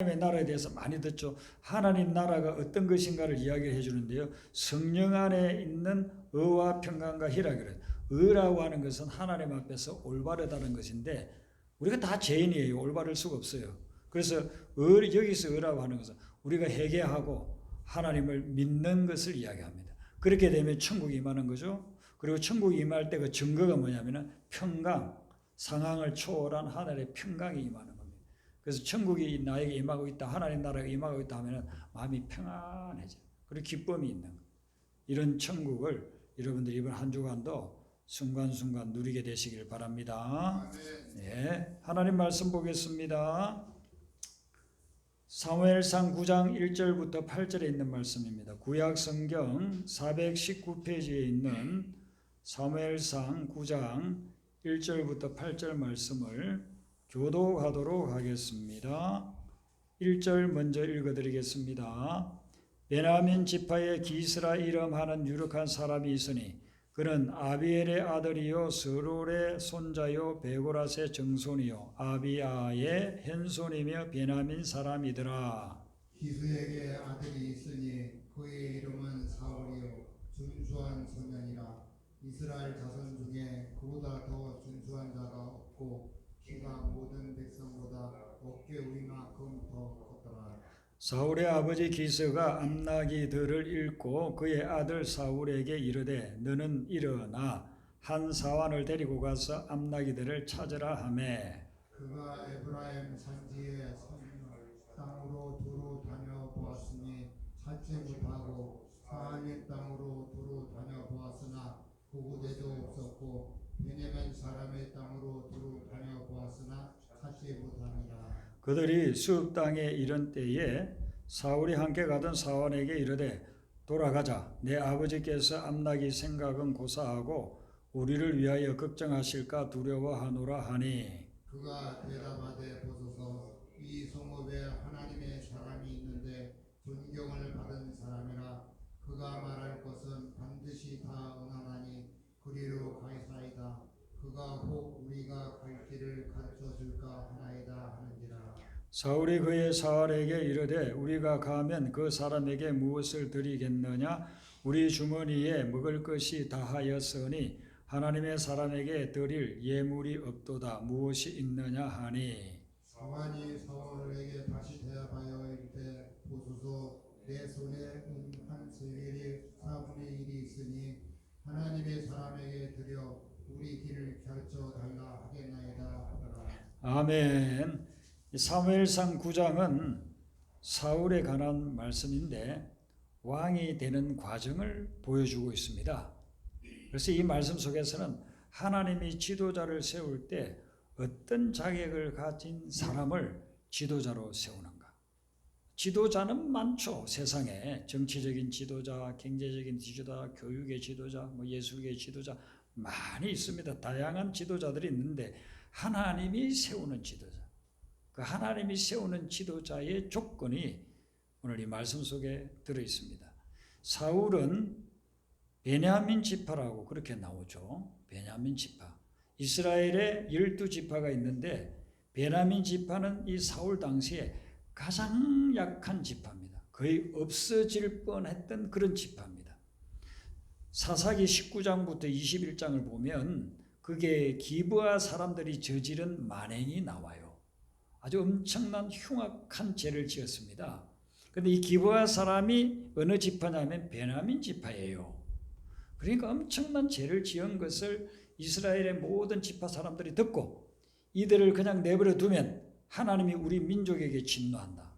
하나님의 나라에 대해서 많이 듣죠. 하나님 나라가 어떤 것인가를 이야기를 해주는데요. 성령 안에 있는 의와 평강과 희락이래요. 의라고 하는 것은 하나님 앞에서 올바르다는 것인데 우리가 다 죄인이에요. 올바를 수가 없어요. 그래서 여기서 의라고 하는 것은 우리가 회개하고 하나님을 믿는 것을 이야기합니다. 그렇게 되면 천국이 임하는 거죠. 그리고 천국이 임할 때 그 증거가 뭐냐면 평강, 상황을 초월한 하늘의 평강이 임하는 겁니다. 그래서 천국이 나에게 임하고 있다, 하나님 나라가 임하고 있다 하면 마음이 평안해져요. 그리고 기쁨이 있는 거예요. 이런 천국을 여러분들이 이번 한 주간도 순간순간 누리게 되시길 바랍니다. 네, 하나님 말씀 보겠습니다. 사무엘상 9장 1절부터 8절에 있는 말씀입니다. 구약 성경 419페이지에 있는 사무엘상 9장 1절부터 8절 말씀을 교독하도록 하겠습니다. 1절 먼저 읽어드리겠습니다. 베냐민 지파의 기스라 이름하는 유력한 사람이 있으니 그는 아비엘의 아들이요 스롤의 손자요 베고라스의 정손이요 아비아의 현손이며 베냐민 사람이더라. 기스에게 아들이 있으니 그의 이름은 사울이요 준수한 소년이라. 이스라엘 자손 중에 그보다 더 준수한 자가 없고 그가 모든 백성보다 어깨 위만큼 더 컸더라. 사울의 아버지 기스가 암나기들을 읽고 그의 아들 사울에게 이르되 너는 일어나 한 사환을 데리고 가서 암나기들을 찾으라 하매 그가 에브라임 산지의 땅으로 두루 다녀보았으니 찾지 못하고 사안의 땅으로 두루 다녀보았으나 그곳에도 없었고 베냐민 사람의 땅으로 두루 다녀보았으나 찾지 못하니라. 그들이 수읍 땅에 이른 때에 사울이 함께 가던 사환에게 이르되 돌아가자. 내 아버지께서 암나기 생각은 고사하고 우리를 위하여 걱정하실까 두려워하노라 하니 그가 대답하되 보소서 이 성읍에 하나님의 사람이 있는데 존경을 받은 사람이라. 그가 말할 것은 반드시 다 응하나니 그리로 가이사이다. 그가 혹 우리가 갈 길을 가르쳐 줄까 하나이다 하는지라. 사울이 그의 사활에게 이르되 우리가 가면 그 사람에게 무엇을 드리겠느냐? 우리 주머니에 먹을 것이 다하였으니 하나님의 사람에게 드릴 예물이 없도다. 무엇이 있느냐 하니 사환이 사울에게 다시 대답하여 이르되 보소서 내 손에 한 세겔이 4분의 1이 있으니 하나님의 사람에게 드려 우리 길을 가르쳐 달라 하겠나이다 하더라. 아멘. 사무엘상 9장은 사울에 관한 말씀인데 왕이 되는 과정을 보여주고 있습니다. 그래서 이 말씀 속에서는 하나님이 지도자를 세울 때 어떤 자격을 가진 사람을 지도자로 세우는가. 지도자는 많죠. 세상에 정치적인 지도자, 경제적인 지도자, 교육의 지도자, 예술의 지도자 많이 있습니다. 다양한 지도자들이 있는데 하나님이 세우는 지도자, 그 하나님이 세우는 지도자의 조건이 오늘 이 말씀 속에 들어 있습니다. 사울은 베냐민 지파라고 그렇게 나오죠. 베냐민 지파. 이스라엘에 12지파가 있는데 베냐민 지파는 이 사울 당시에 가장 약한 지파입니다. 거의 없어질 뻔했던 그런 지파입니다. 사사기 19장부터 21장을 보면 그게 기브아 사람들이 저지른 만행이 나와요. 아주 엄청난 흉악한 죄를 지었습니다. 그런데 이 기브아 사람이 어느 지파냐면 베냐민 지파예요. 그러니까 엄청난 죄를 지은 것을 이스라엘의 모든 지파 사람들이 듣고 이들을 그냥 내버려 두면 하나님이 우리 민족에게 진노한다.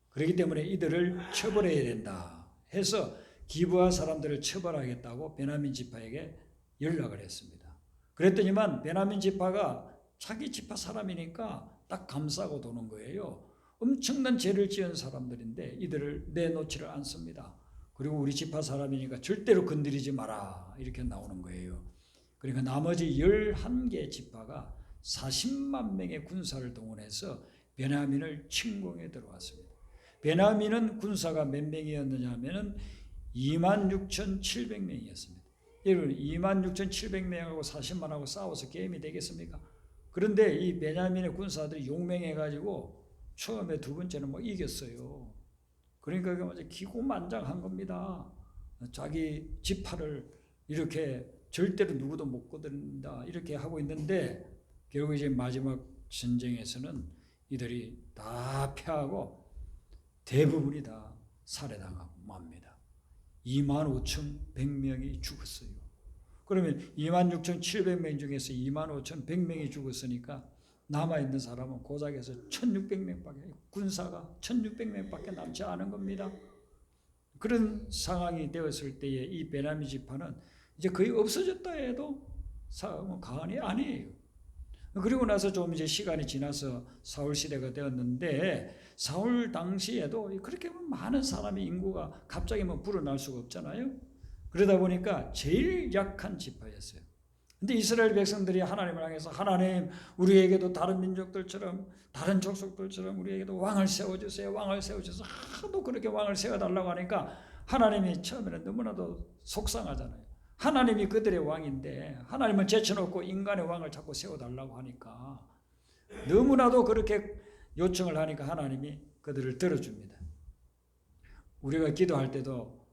그렇기 때문에 이들을 처벌해야 된다 해서 기브아 사람들을 처벌하겠다고 베냐민 지파에게 연락을 했습니다. 그랬더니만 베냐민 지파가 자기 지파 사람이니까 딱 감싸고 도는 거예요. 엄청난 죄를 지은 사람들인데 이들을 내놓지를 않습니다. 그리고 우리 지파 사람이니까 절대로 건드리지 마라 이렇게 나오는 거예요. 그러니까 나머지 11개 지파가 40만 명의 군사를 동원해서 베냐민을 침공에 들어왔습니다. 베냐민은 군사가 몇 명이었느냐 하면은 26,700명이었습니다. 여러분 26,700명하고 40만하고 싸워서 게임이 되겠습니까? 그런데 이 베냐민의 군사들이 용맹해가지고 처음에 두 번째는 뭐 이겼어요. 그러니까 그게 완전 기고만장한 겁니다. 자기 지파를 이렇게 절대로 누구도 못 거둔다 이렇게 하고 있는데 결국 이제 마지막 전쟁에서는 이들이 다 패하고 대부분이 다 살해당하고 맙니다. 25,100명이 죽었어요. 그러면 26,700명 중에서 25,100명이 죽었으니까 남아있는 사람은 고작해서 1,600명밖에, 군사가 1,600명밖에 남지 않은 겁니다. 그런 상황이 되었을 때에 이 베냐민 지파는 이제 거의 없어졌다 해도 과언이 아니에요. 그리고 나서 좀 이제 시간이 지나서 사울 시대가 되었는데 사울 당시에도 그렇게 많은 사람의 인구가 갑자기 불어날 수가 없잖아요. 그러다 보니까 제일 약한 지파였어요. 근데 이스라엘 백성들이 하나님을 향해서 하나님 우리에게도 다른 민족들처럼 다른 족속들처럼 우리에게도 왕을 세워주세요. 왕을 세워주셔서 하도 그렇게 왕을 세워달라고 하니까 하나님이 처음에는 너무나도 속상하잖아요. 하나님이 그들의 왕인데 하나님은 제쳐놓고 인간의 왕을 자꾸 세워달라고 하니까 너무나도 그렇게 요청을 하니까 하나님이 그들을 들어줍니다. 우리가 기도할 때도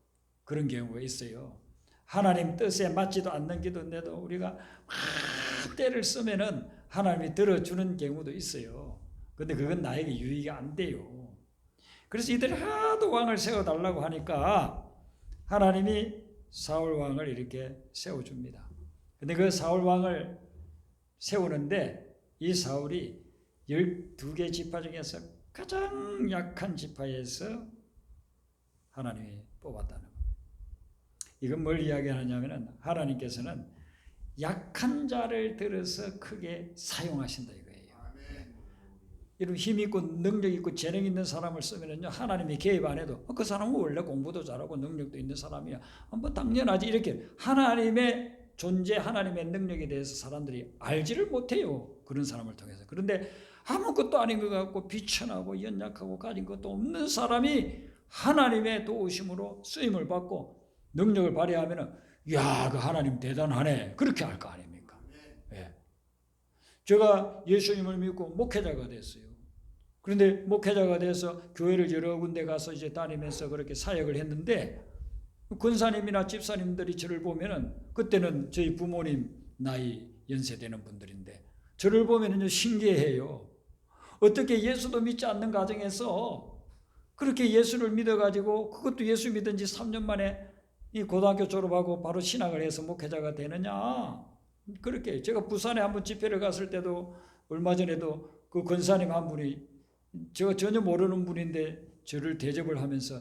그런 경우가 있어요. 하나님 뜻에 맞지도 않는 기도인데도 우리가 막 때를 쓰면은 하나님이 들어주는 경우도 있어요. 근데 그건 나에게 유익이 안 돼요. 그래서 이들이 하도 왕을 세워달라고 하니까 하나님이 사울 왕을 이렇게 세워줍니다. 근데 그 사울 왕을 세우는데 이 사울이 12개 지파 중에서 가장 약한 지파에서 하나님이 뽑았다는 거예요. 이건 뭘 이야기하냐면은 하나님께서는 약한 자를 들어서 크게 사용하신다 이거예요. 이런 힘 있고 능력 있고 재능 있는 사람을 쓰면은요 하나님이 개입 안 해도 그 사람은 원래 공부도 잘하고 능력도 있는 사람이야. 뭐 당연하지 이렇게 하나님의 존재, 하나님의 능력에 대해서 사람들이 알지를 못해요. 그런 사람을 통해서. 그런데 아무것도 아닌 것 같고 비천하고 연약하고 가진 것도 없는 사람이 하나님의 도우심으로 쓰임을 받고 능력을 발휘하면은 야, 그 하나님 대단하네. 그렇게 할 거 아닙니까? 예. 제가 예수님을 믿고 목회자가 됐어요. 그런데 목회자가 돼서 교회를 여러 군데 가서 이제 다니면서 그렇게 사역을 했는데 권사님이나 집사님들이 저를 보면은 그때는 저희 부모님 나이 연세 되는 분들인데 저를 보면은 신기해요. 어떻게 예수도 믿지 않는 가정에서 그렇게 예수를 믿어가지고 그것도 예수 믿은 지 3년 만에 이 고등학교 졸업하고 바로 신학을 해서 목회자가 되느냐. 그렇게 제가 부산에 한번 집회를 갔을 때도 얼마 전에도 그 권사님 한 분이 제가 전혀 모르는 분인데 저를 대접을 하면서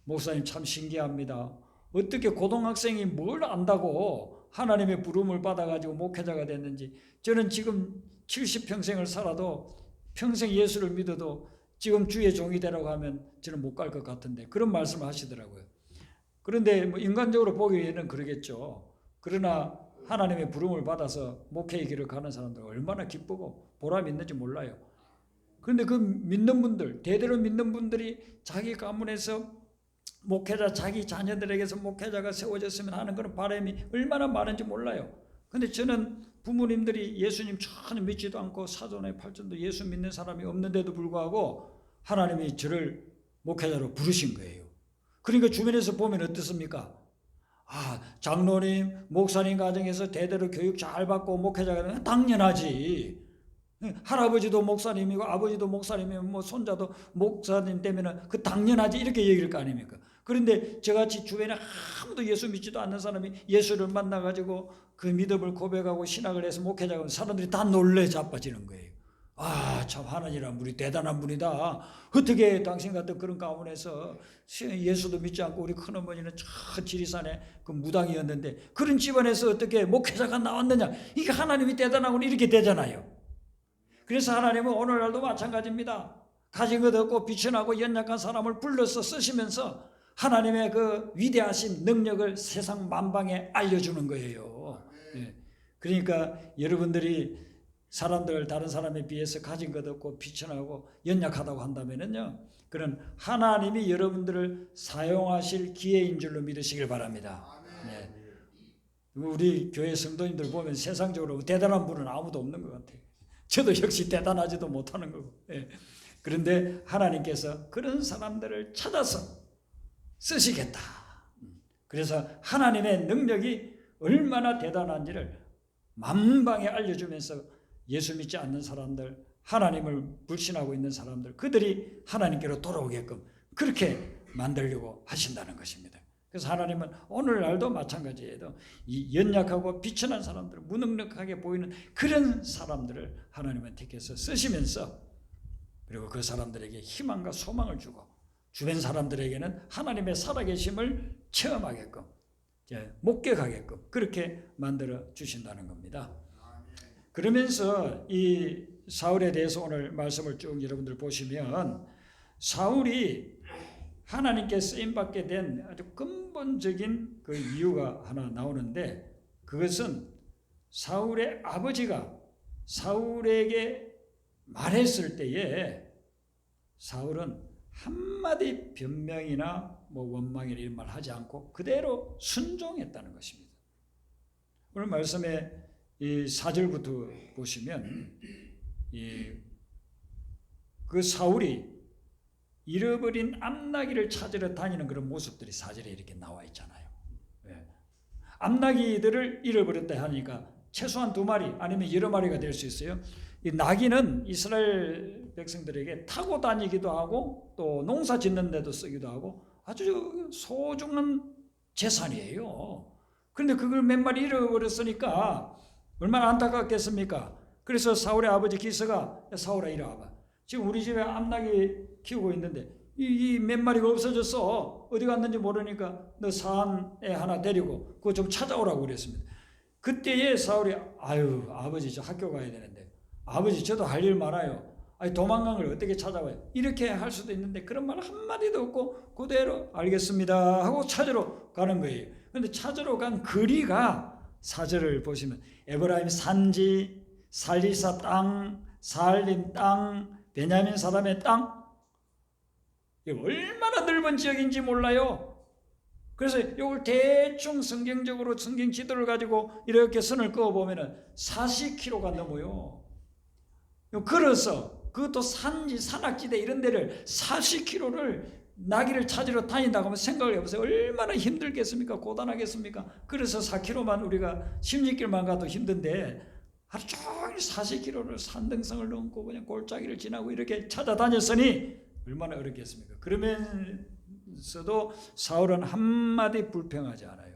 목사님 참 신기합니다. 어떻게 고등학생이 뭘 안다고 하나님의 부름을 받아가지고 목회자가 됐는지. 저는 지금 70평생을 살아도 평생 예수를 믿어도 지금 주의 종이 되라고 하면 저는 못 갈 것 같은데 그런 말씀을 하시더라고요. 그런데 뭐 인간적으로 보기에는 그러겠죠. 그러나 하나님의 부름을 받아서 목회의 길을 가는 사람들 얼마나 기쁘고 보람이 있는지 몰라요. 그런데 그 믿는 분들, 대대로 믿는 분들이 자기 가문에서 목회자, 자기 자녀들에게서 목회자가 세워졌으면 하는 그런 바람이 얼마나 많은지 몰라요. 그런데 저는 부모님들이 예수님 전혀 믿지도 않고 사돈의 팔촌도 예수 믿는 사람이 없는데도 불구하고 하나님이 저를 목회자로 부르신 거예요. 그러니까 주변에서 보면 어떻습니까? 아, 장로님, 목사님 가정에서 대대로 교육 잘 받고 목회자가 되면 당연하지. 할아버지도 목사님이고 아버지도 목사님이면 뭐 손자도 목사님 되면은 그 당연하지 이렇게 얘기할 거 아닙니까? 그런데 저같이 주변에 아무도 예수 믿지도 않는 사람이 예수를 만나가지고 그 믿음을 고백하고 신학을 해서 목회자가 되면 사람들이 다 놀래 자빠지는 거예요. 아, 참 하나님이란 분이 대단한 분이다. 어떻게 당신 같은 그런 가문에서 예수도 믿지 않고 우리 큰어머니는 저 지리산에 그 무당이었는데 그런 집안에서 어떻게 목회자가 나왔느냐. 이게 하나님이 대단하고 이렇게 되잖아요. 그래서 하나님은 오늘날도 마찬가지입니다. 가진 것 없고 비천하고 연약한 사람을 불러서 쓰시면서 하나님의 그 위대하신 능력을 세상 만방에 알려주는 거예요. 네. 그러니까 여러분들이 사람들 다른 사람에 비해서 가진 것 없고 비천하고 연약하다고 한다면은요, 그런 하나님이 여러분들을 사용하실 기회인 줄로 믿으시길 바랍니다. 네. 우리 교회 성도님들 보면 세상적으로 대단한 분은 아무도 없는 것 같아요. 저도 역시 대단하지도 못하는 거고. 예. 그런데 하나님께서 그런 사람들을 찾아서 쓰시겠다. 그래서 하나님의 능력이 얼마나 대단한지를 만방에 알려주면서 예수 믿지 않는 사람들, 하나님을 불신하고 있는 사람들, 그들이 하나님께로 돌아오게끔 그렇게 만들려고 하신다는 것입니다. 그래서 하나님은 오늘날도 마찬가지예요. 이 연약하고 비천한 사람들, 무능력하게 보이는 그런 사람들을 하나님은 택해서 쓰시면서, 그리고 그 사람들에게 희망과 소망을 주고 주변 사람들에게는 하나님의 살아계심을 체험하게끔, 목격하게끔 그렇게 만들어 주신다는 겁니다. 그러면서 이 사울에 대해서 오늘 말씀을 쭉 여러분들 보시면, 사울이 하나님께 쓰임받게 된 아주 근본적인 그 이유가 하나 나오는데, 그것은 사울의 아버지가 사울에게 말했을 때에 사울은 한마디 변명이나 원망이나 이런 말 하지 않고 그대로 순종했다는 것입니다. 오늘 말씀에 이 4절부터 보시면 그 사울이 잃어버린 암나귀를 찾으러 다니는 그런 모습들이 4절에 이렇게 나와 있잖아요. 암나귀들을 잃어버렸다 하니까 최소한 2마리 아니면 여러 마리가 될 수 있어요. 이 나귀는 이스라엘 백성들에게 타고 다니기도 하고 또 농사 짓는 데도 쓰기도 하고 아주 소중한 재산이에요. 그런데 그걸 몇 마리 잃어버렸으니까 얼마나 안타깝겠습니까? 그래서 사울의 아버지 기스가, 사울아 이리 와봐. 지금 우리 집에 암나귀 키우고 있는데 이 몇 마리가 없어졌어. 어디 갔는지 모르니까 너 산에 하나 데리고 그거 좀 찾아오라고 그랬습니다. 그때에 사울이 아유 아버지 저 학교 가야 되는데, 아버지 저도 할 일 많아요. 아니 도망간 걸 어떻게 찾아와요? 이렇게 할 수도 있는데 그런 말 한마디도 없고 그대로 알겠습니다 하고 찾으러 가는 거예요. 그런데 찾으러 간 거리가 4절을 보시면 에브라임 산지, 살리사 땅, 살림 땅, 베냐민 사람의 땅, 이게 얼마나 넓은 지역인지 몰라요. 그래서 이걸 대충 성경적으로 성경 지도를 가지고 이렇게 선을 그어보면 40km가 넘어요. 걸어서, 그것도 산지 산악지대 이런 데를 40km를 나귀를 찾으러 다닌다고 하면 생각을 해보세요. 얼마나 힘들겠습니까? 고단하겠습니까? 그래서 4km만 우리가 16길만 가도 힘든데 하루 종일 40km를 산등성을 넘고 그냥 골짜기를 지나고 이렇게 찾아다녔으니 얼마나 어렵겠습니까? 그러면서도 사울은 한마디 불평하지 않아요.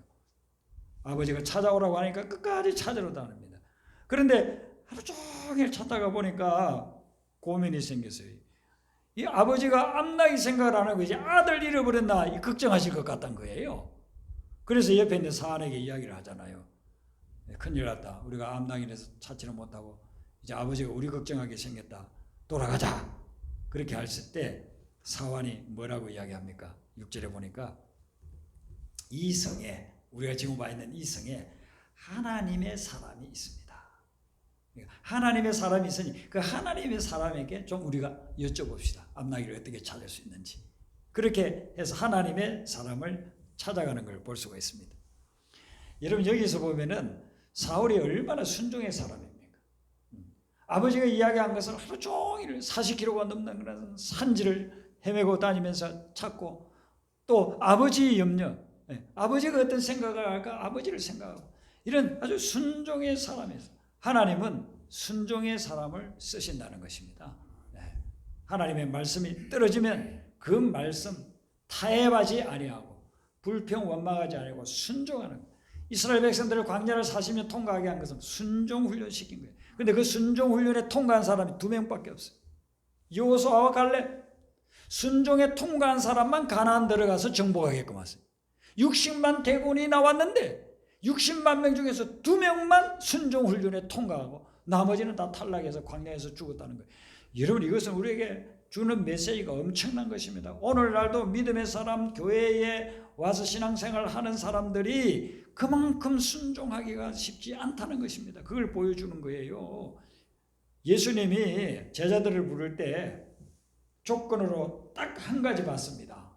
아버지가 찾아오라고 하니까 끝까지 찾으러 다닙니다. 그런데 하루 종일 찾다가 보니까 고민이 생겼어요. 이 아버지가 암나귀 생각을 안 하고 이제 아들 잃어버렸나 걱정하실 것 같단 거예요. 그래서 옆에 있는 사안에게 이야기를 하잖아요. 큰일 났다. 우리가 암나귀를 찾지를 못하고 이제 아버지가 우리 걱정하게 생겼다. 돌아가자. 그렇게 했을 때 사환이 뭐라고 이야기합니까? 6절에 보니까 이 성에, 우리가 지금 와 있는 이 성에 하나님의 사람이 있습니다. 하나님의 사람이 있으니 그 하나님의 사람에게 좀 우리가 여쭤봅시다. 암나귀를 어떻게 찾을 수 있는지. 그렇게 해서 하나님의 사람을 찾아가는 걸 볼 수가 있습니다. 여러분 여기서 보면은 사울이 얼마나 순종의 사람입니까? 아버지가 이야기한 것을 하루 종일 40km가 넘는 그런 산지를 헤매고 다니면서 찾고, 또 아버지의 염려, 아버지가 어떤 생각을 할까 아버지를 생각하고, 이런 아주 순종의 사람이었어요. 하나님은 순종의 사람을 쓰신다는 것입니다. 하나님의 말씀이 떨어지면 그 말씀 타협하지 아니하고 불평 원망하지 아니하고 순종하는 거예요. 이스라엘 백성들을 광야를 40년 통과하게 한 것은 순종 훈련시킨 거예요. 그런데 그 순종 훈련에 통과한 사람이 2명밖에 없어요. 여호수아와 갈렙. 순종에 통과한 사람만 가나안 들어가서 정복하게끔 하세요. 60만 대군이 나왔는데 60만 명 중에서 2명만 순종 훈련에 통과하고 나머지는 다 탈락해서 광야에서 죽었다는 거예요. 여러분 이것은 우리에게 주는 메시지가 엄청난 것입니다. 오늘날도 믿음의 사람, 교회에 와서 신앙생활을 하는 사람들이 그만큼 순종하기가 쉽지 않다는 것입니다. 그걸 보여주는 거예요. 예수님이 제자들을 부를 때 조건으로 딱 한 가지 봤습니다.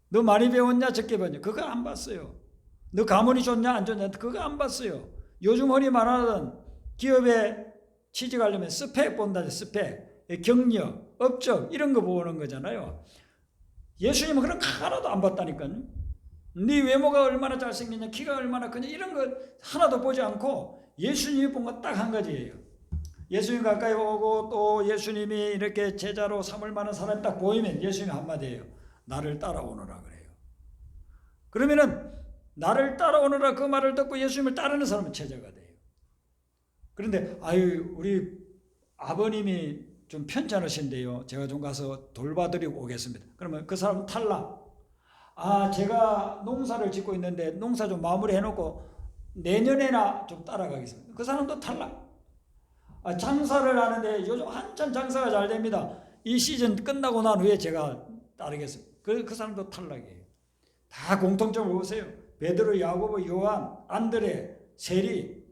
너 많이 배웠냐 적게 배웠냐 그거 안 봤어요. 너 가문이 좋냐 안 좋냐 그거 안 봤어요. 요즘 흔히 말하는 기업에 취직하려면 스펙 본다. 스펙, 경력, 업적 이런 거 보는 거잖아요. 예수님은 그런 거 하나도 안 봤다니까요. 네 외모가 얼마나 잘생겼냐, 키가 얼마나 크냐 이런 거 하나도 보지 않고 예수님이 본 건 딱 한 가지예요. 예수님 가까이 오고 또 예수님이 이렇게 제자로 삼을 만한 사람이 딱 보이면 예수님이 한마디예요. 나를 따라오너라 그래요. 그러면은 나를 따라오너라 그 말을 듣고 예수님을 따르는 사람은 제자가 돼요. 그런데 아유 우리 아버님이 좀 편찮으신데요. 제가 좀 가서 돌봐드리고 오겠습니다. 그러면 그 사람은 탈락. 아 제가 농사를 짓고 있는데 농사 좀 마무리 해놓고 내년에나 좀 따라가겠습니다. 그 사람도 탈락. 아, 장사를 하는데 요즘 한참 장사가 잘 됩니다. 이 시즌 끝나고 난 후에 제가 따르겠습니다. 그 사람도 탈락이에요. 다 공통점을 보세요. 베드로, 야고보, 요한, 안드레, 세리,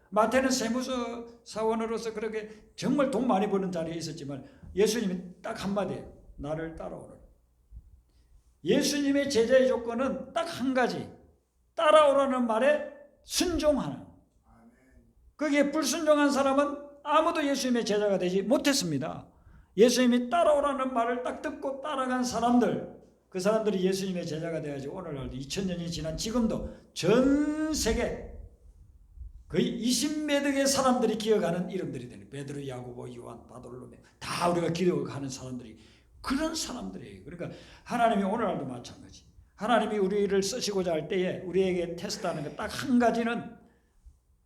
마태는 세무서 사원으로서 그렇게 정말 돈 많이 버는 자리에 있었지만 예수님이 딱 한마디예요. 나를 따라오라. 예수님의 제자의 조건은 딱 한 가지. 따라오라는 말에 순종하는. 거기에 불순종한 사람은 아무도 예수님의 제자가 되지 못했습니다. 예수님이 따라오라는 말을 딱 듣고 따라간 사람들, 그 사람들이 예수님의 제자가 되어야지 오늘날도 2000년이 지난 지금도 전 세계 거의 20몇 억의 사람들이 기억하는 이름들이 되는 베드로, 야고보, 요한, 바돌로메 다 우리가 기억하는 사람들이 그런 사람들이에요. 그러니까 하나님이 오늘날도 마찬가지. 하나님이 우리를 쓰시고자 할 때에 우리에게 테스트하는 게 딱 한 가지는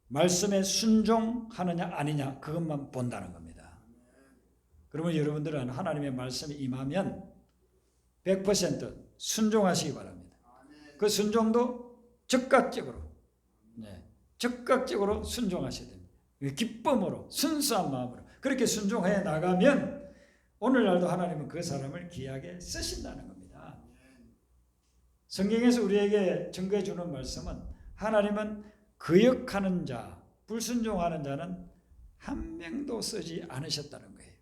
말씀에 순종하느냐 아니냐 그것만 본다는 겁니다. 그러면 여러분들은 하나님의 말씀에 임하면 100% 순종하시기 바랍니다. 그 순종도 즉각적으로 적극적으로 순종하셔야 됩니다. 기쁨으로 순수한 마음으로 그렇게 순종해 나가면 오늘날도 하나님은 그 사람을 귀하게 쓰신다는 겁니다. 성경에서 우리에게 증거해 주는 말씀은 하나님은 거역하는 자, 불순종하는 자는 한 명도 쓰지 않으셨다는 거예요.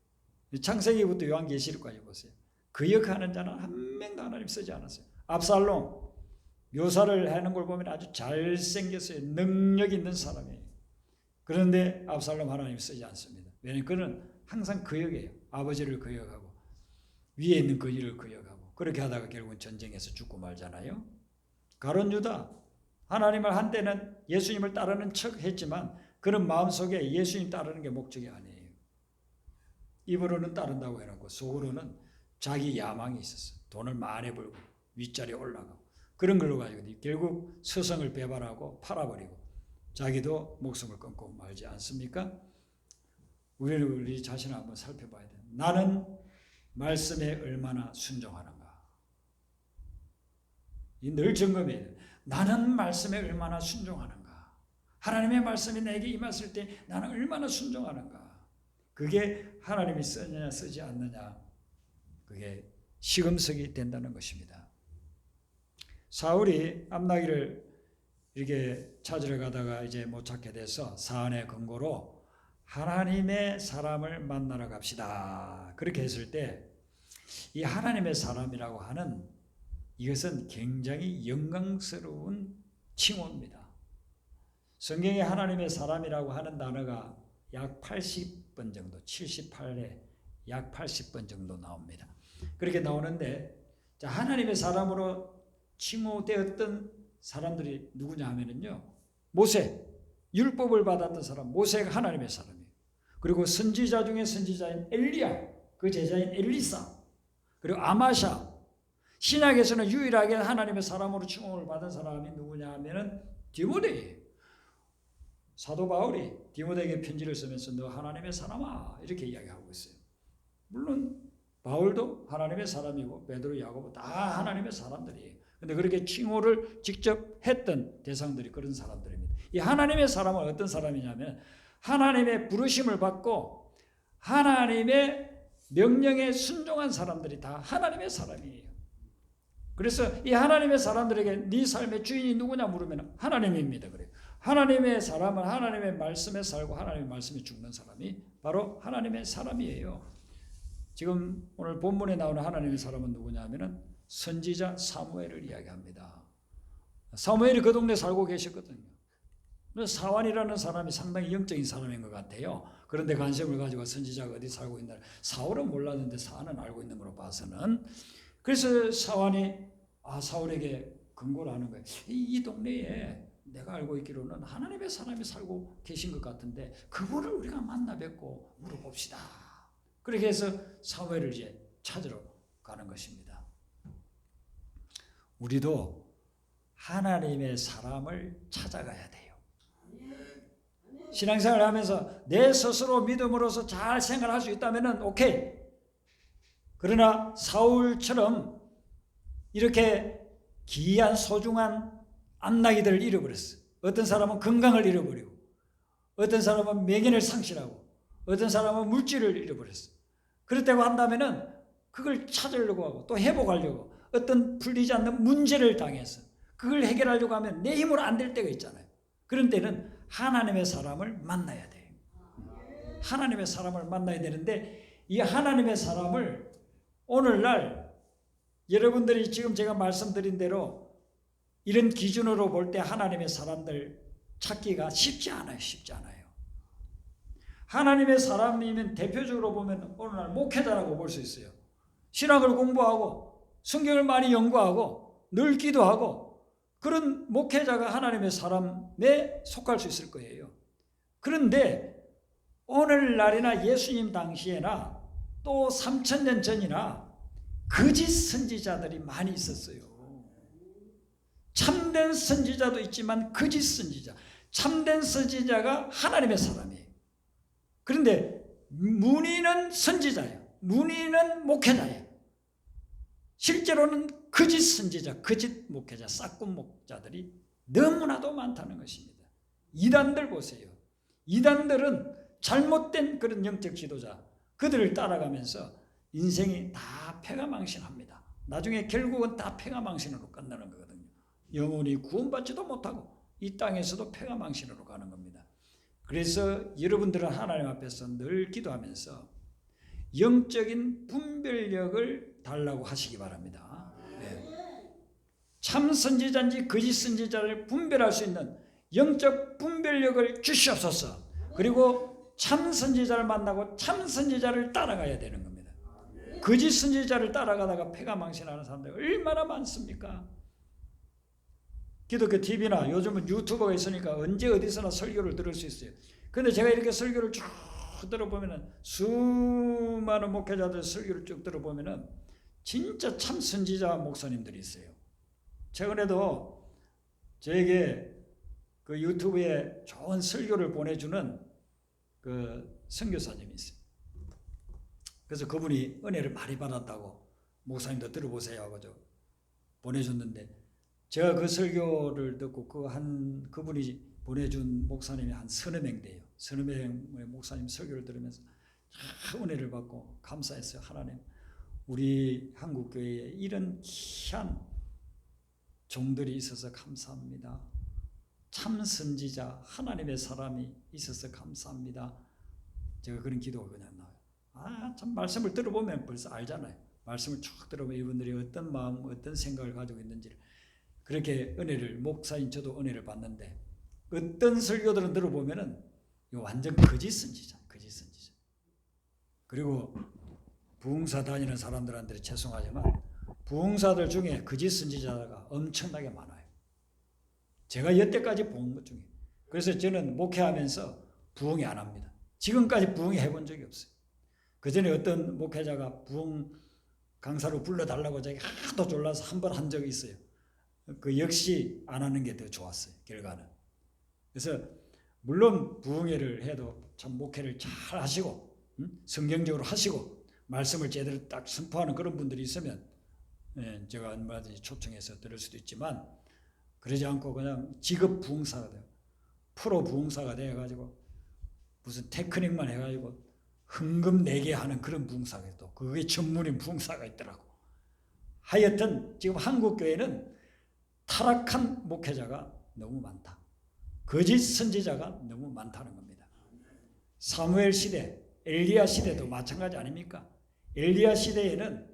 창세기부터 요한계시록까지 보세요. 거역하는 자는 한 명도 하나님 쓰지 않았어요. 압살롬 묘사를 하는 걸 보면 아주 잘생겼어요. 능력 있는 사람이에요. 그런데 압살롬 하나님 쓰지 않습니다. 왜냐하면 그는 항상 거역해요. 아버지를 거역하고 위에 있는 그 일을 거역하고 그렇게 하다가 결국은 전쟁에서 죽고 말잖아요. 가룟 유다 하나님을 한때는 예수님을 따르는 척 했지만 그는 마음속에 예수님 따르는 게 목적이 아니에요. 입으로는 따른다고 해놓고 속으로는 자기 야망이 있었어요. 돈을 많이 벌고 윗자리에 올라가고 그런 걸로 가지고 결국 스승을 배반하고 팔아버리고 자기도 목숨을 끊고 말지 않습니까? 우리는 우리 자신을 한번 살펴봐야 돼요. 나는 말씀에 얼마나 순종하는가. 이 늘 점검해야 돼요. 나는 말씀에 얼마나 순종하는가. 하나님의 말씀이 내게 임했을 때 나는 얼마나 순종하는가. 그게 하나님이 쓰느냐 쓰지 않느냐 그게 시금석이 된다는 것입니다. 사울이 암나기를 이렇게 찾으러 가다가 이제 못 찾게 돼서 사안의 근거로 하나님의 사람을 만나러 갑시다. 그렇게 했을 때 이 하나님의 사람이라고 하는 이것은 굉장히 영광스러운 칭호입니다. 성경에 하나님의 사람이라고 하는 단어가 약 80번 정도, 78회 약 80번 정도 나옵니다. 그렇게 나오는데 자, 하나님의 사람으로 칭호되었던 사람들이 누구냐 하면은요. 모세, 율법을 받았던 사람, 모세가 하나님의 사람이에요. 그리고 선지자 중에 선지자인 엘리야, 그 제자인 엘리사, 그리고 아마샤. 신약에서는 유일하게 하나님의 사람으로 칭호를 받은 사람이 누구냐 하면은 디모데예요. 사도 바울이 디모데에게 편지를 쓰면서 너 하나님의 사람아 이렇게 이야기하고 있어요. 물론 바울도 하나님의 사람이고 베드로, 야고보 다 하나님의 사람들이에요. 근데 그렇게 칭호를 직접 했던 대상들이 그런 사람들입니다. 이 하나님의 사람은 어떤 사람이냐면 하나님의 부르심을 받고 하나님의 명령에 순종한 사람들이 다 하나님의 사람이에요. 그래서 이 하나님의 사람들에게 네 삶의 주인이 누구냐 물으면 하나님입니다. 그래요. 하나님의 사람은 하나님의 말씀에 살고 하나님의 말씀에 죽는 사람이 바로 하나님의 사람이에요. 지금 오늘 본문에 나오는 하나님의 사람은 누구냐 하면은 선지자 사무엘을 이야기합니다. 사무엘이 그 동네 살고 계셨거든요. 사완이라는 사람이 상당히 영적인 사람인 것 같아요. 그런데 관심을 가지고 선지자가 어디 살고 있나. 사울은 몰랐는데 사울은 알고 있는 걸로 봐서는. 그래서 사울에게 근거를 하는 거예요. 이 동네에 내가 알고 있기로는 하나님의 사람이 살고 계신 것 같은데 그분을 우리가 만나 뵙고 물어봅시다. 그렇게 해서 사무엘을 이제 찾으러 가는 것입니다. 우리도 하나님의 사람을 찾아가야 돼요. 신앙생활을 하면서 내 스스로 믿음으로서 잘 생활할 수 있다면 오케이. 그러나 사울처럼 이렇게 귀한 소중한 암나기들을 잃어버렸어. 어떤 사람은 건강을 잃어버리고, 어떤 사람은 명예를 상실하고, 어떤 사람은 물질을 잃어버렸어. 그렇다고 한다면은 그걸 찾으려고 하고 또 회복하려고 어떤 풀리지 않는 문제를 당해서 그걸 해결하려고 하면 내 힘으로 안 될 때가 있잖아요. 그런 때는 하나님의 사람을 만나야 돼요. 하나님의 사람을 만나야 되는데 이 하나님의 사람을 오늘날 여러분들이 지금 제가 말씀드린 대로 이런 기준으로 볼 때 하나님의 사람들 찾기가 쉽지 않아요. 쉽지 않아요. 하나님의 사람이면 대표적으로 보면 오늘날 목회자라고 볼 수 있어요. 신학을 공부하고 성경을 많이 연구하고 늘 기도하고 그런 목회자가 하나님의 사람에 속할 수 있을 거예요. 그런데 오늘날이나 예수님 당시에나 또 3000년 전이나 거짓 선지자들이 많이 있었어요. 참된 선지자도 있지만 거짓 선지자. 참된 선지자가 하나님의 사람이에요. 그런데 문의는 선지자예요. 문의는 목회자예요. 실제로는 거짓 선지자, 거짓 목회자, 싹군 목자들이 너무나도 많다는 것입니다. 이단들 보세요. 이단들은 잘못된 그런 영적 지도자, 그들을 따라가면서 인생이 다 패가망신합니다. 나중에 결국은 다 패가망신으로 끝나는 거거든요. 영혼이 구원받지도 못하고 이 땅에서도 패가망신으로 가는 겁니다. 그래서 여러분들은 하나님 앞에서 늘 기도하면서 영적인 분별력을 달라고 하시기 바랍니다. 네. 참 선지자인지 거짓 선지자를 분별할 수 있는 영적 분별력을 주시옵소서. 그리고 참 선지자를 만나고 참 선지자를 따라가야 되는 겁니다. 거짓 선지자를 따라가다가 패가망신하는 사람들 얼마나 많습니까? 기독교 TV나 요즘은 유튜버가 있으니까 언제 어디서나 설교를 들을 수 있어요. 그런데 제가 이렇게 설교를 쭉 들어보면은 수많은 목회자들 설교를 쭉 들어보면은 진짜 참 선지자 목사님들이 있어요. 최근에도 저에게 그 유튜브에 좋은 설교를 보내주는 그 선교사님이 있어요. 그래서 그분이 은혜를 많이 받았다고 목사님도 들어보세요 하고 저 보내줬는데 제가 그 설교를 듣고 그분이 보내준 목사님이 한 서너 명 돼요. 서너 명의 목사님 설교를 들으면서 참 은혜를 받고 감사했어요. 하나님, 우리 한국교회에 이런 귀한 종들이 있어서 감사합니다. 참 선지자, 하나님의 사람이 있어서 감사합니다. 제가 그런 기도가 그냥 나와요. 참 말씀을 들어보면 벌써 알잖아요. 말씀을 쭉 들어보면 이분들이 어떤 마음, 어떤 생각을 가지고 있는지를. 그렇게 은혜를, 목사인 저도 은혜를 받는데 어떤 설교들은 들어보면은 완전 거짓 선지자, 거짓 선지자. 그리고 부흥사 다니는 사람들한테 죄송하지만 부흥사들 중에 거짓 선지자가 엄청나게 많아요. 제가 여태까지 본 것 중에. 그래서 저는 목회하면서 부흥이 안 합니다. 지금까지 부흥이 해본 적이 없어요. 그 전에 어떤 목회자가 부흥 강사로 불러달라고 제가 하도 졸라서 한 번 한 적이 있어요. 그 역시 안 하는 게 더 좋았어요. 결과는. 그래서 물론 부흥회를 해도 참 목회를 잘 하시고 성경적으로 하시고 말씀을 제대로 딱 선포하는 그런 분들이 있으면 제가 얼마든지 초청해서 들을 수도 있지만 그러지 않고 그냥 직업 부흥사가 돼요. 프로 부흥사가 돼가지고 무슨 테크닉만 해가지고 흥금 내게 하는 그런 부흥사가 또 그게 전문인 부흥사가 있더라고. 하여튼 지금 한국교회는 타락한 목회자가 너무 많다. 거짓 선지자가 너무 많다는 겁니다. 사무엘 시대, 엘리야 시대도 마찬가지 아닙니까? 엘리야 시대에는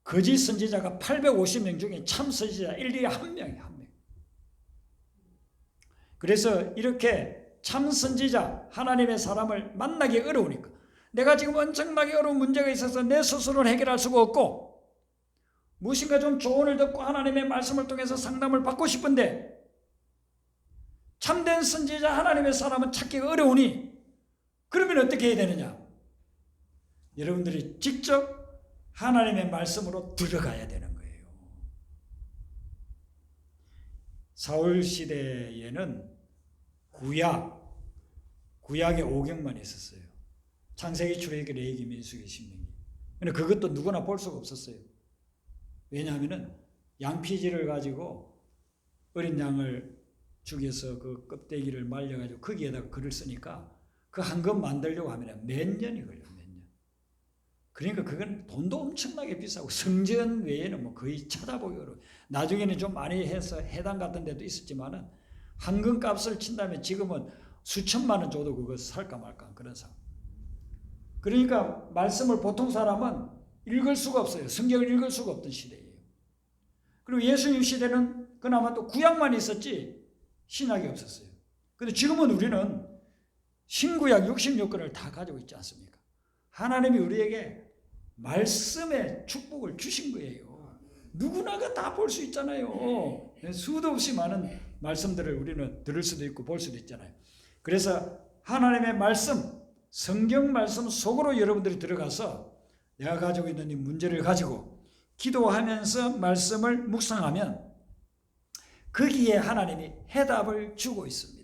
거짓 선지자가 850명 중에 참 선지자 엘리야 한 명이에요. 한 명. 그래서 이렇게 참 선지자 하나님의 사람을 만나기 어려우니까 내가 지금 엄청나게 어려운 문제가 있어서 내 스스로는 해결할 수가 없고 무엇인가 좀 조언을 듣고 하나님의 말씀을 통해서 상담을 받고 싶은데 참된 선지자 하나님의 사람은 찾기가 어려우니 그러면 어떻게 해야 되느냐? 여러분들이 직접 하나님의 말씀으로 들어가야 되는 거예요. 사울 시대에는 구약의 5경만 있었어요. 창세기, 출애굽기, 레위기, 민수기, 신명기. 근데 그것도 누구나 볼 수가 없었어요. 왜냐하면은 양피지를 가지고 어린 양을 죽여서 그 껍데기를 말려가지고 거기에다가 글을 쓰니까 그 한 권 만들려고 하면 몇 년이 걸려요. 몇 년. 그러니까 그건 돈도 엄청나게 비싸고 성전 외에는 뭐 거의 찾아보기 어려워요. 나중에는 좀 많이 해서 해당 같은 데도 있었지만은 한 권 값을 친다면 지금은 수천만 원 줘도 그거 살까 말까 그런 상황. 그러니까 말씀을 보통 사람은 읽을 수가 없어요. 성경을 읽을 수가 없던 시대예요. 그리고 예수님 시대는 그나마 또 구약만 있었지 신약이 없었어요. 그런데 지금은 우리는 신구약 66권을 다 가지고 있지 않습니까? 하나님이 우리에게 말씀의 축복을 주신 거예요. 누구나 다 볼 수 있잖아요. 수도 없이 많은 말씀들을 우리는 들을 수도 있고 볼 수도 있잖아요. 그래서 하나님의 말씀, 성경 말씀 속으로 여러분들이 들어가서 내가 가지고 있는 이 문제를 가지고 기도하면서 말씀을 묵상하면 거기에 하나님이 해답을 주고 있습니다.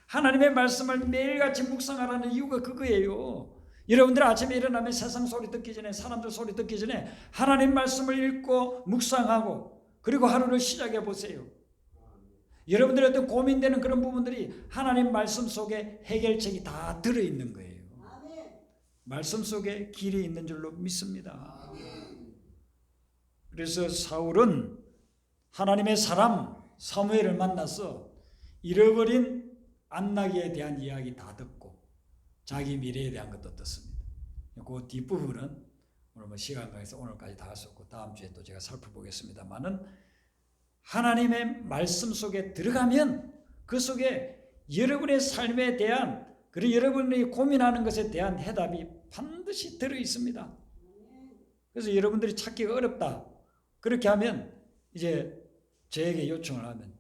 하나님의 말씀을 매일같이 묵상하라는 이유가 그거예요. 여러분들 아침에 일어나면 세상 소리 듣기 전에 사람들 소리 듣기 전에 하나님 말씀을 읽고 묵상하고 그리고 하루를 시작해 보세요. 여러분들의 어떤 고민되는 그런 부분들이 하나님 말씀 속에 해결책이 다 들어있는 거예요. 말씀 속에 길이 있는 줄로 믿습니다. 그래서 사울은 하나님의 사람 사무엘을 만나서 잃어버린 안나기에 대한 이야기 다 듣고 자기 미래에 대한 것도 듣습니다. 그 뒷부분은 오늘 뭐 시간 관계에서 오늘까지 다 할 수 없고 다음 주에 또 제가 살펴보겠습니다만은 하나님의 말씀 속에 들어가면 그 속에 여러분의 삶에 대한 그리고 여러분이 고민하는 것에 대한 해답이 반드시 들어 있습니다. 그래서 여러분들이 찾기가 어렵다. 그렇게 하면 이제 저에게 요청을 하면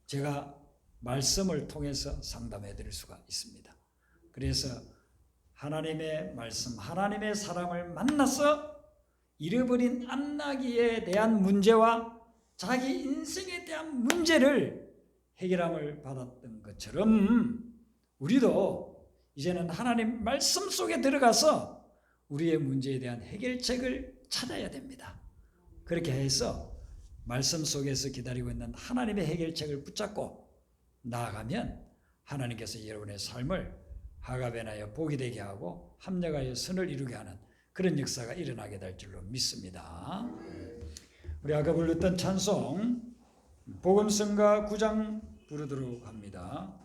제가 말씀을 통해서 상담해 드릴 수가 있습니다. 그래서 하나님의 말씀, 하나님의 사람을 만나서 잃어버린 안나기에 대한 문제와 자기 인생에 대한 문제를 해결함을 받았던 것처럼 우리도 이제는 하나님 말씀 속에 들어가서 우리의 문제에 대한 해결책을 찾아야 됩니다. 그렇게 해서 말씀 속에서 기다리고 있는 하나님의 해결책을 붙잡고 나아가면 하나님께서 여러분의 삶을 하갑에 나여 복이 되게 하고 합력하여 선을 이루게 하는 그런 역사가 일어나게 될 줄로 믿습니다. 우리 아까 불렀던 찬송 복음성가 9장 부르도록 합니다.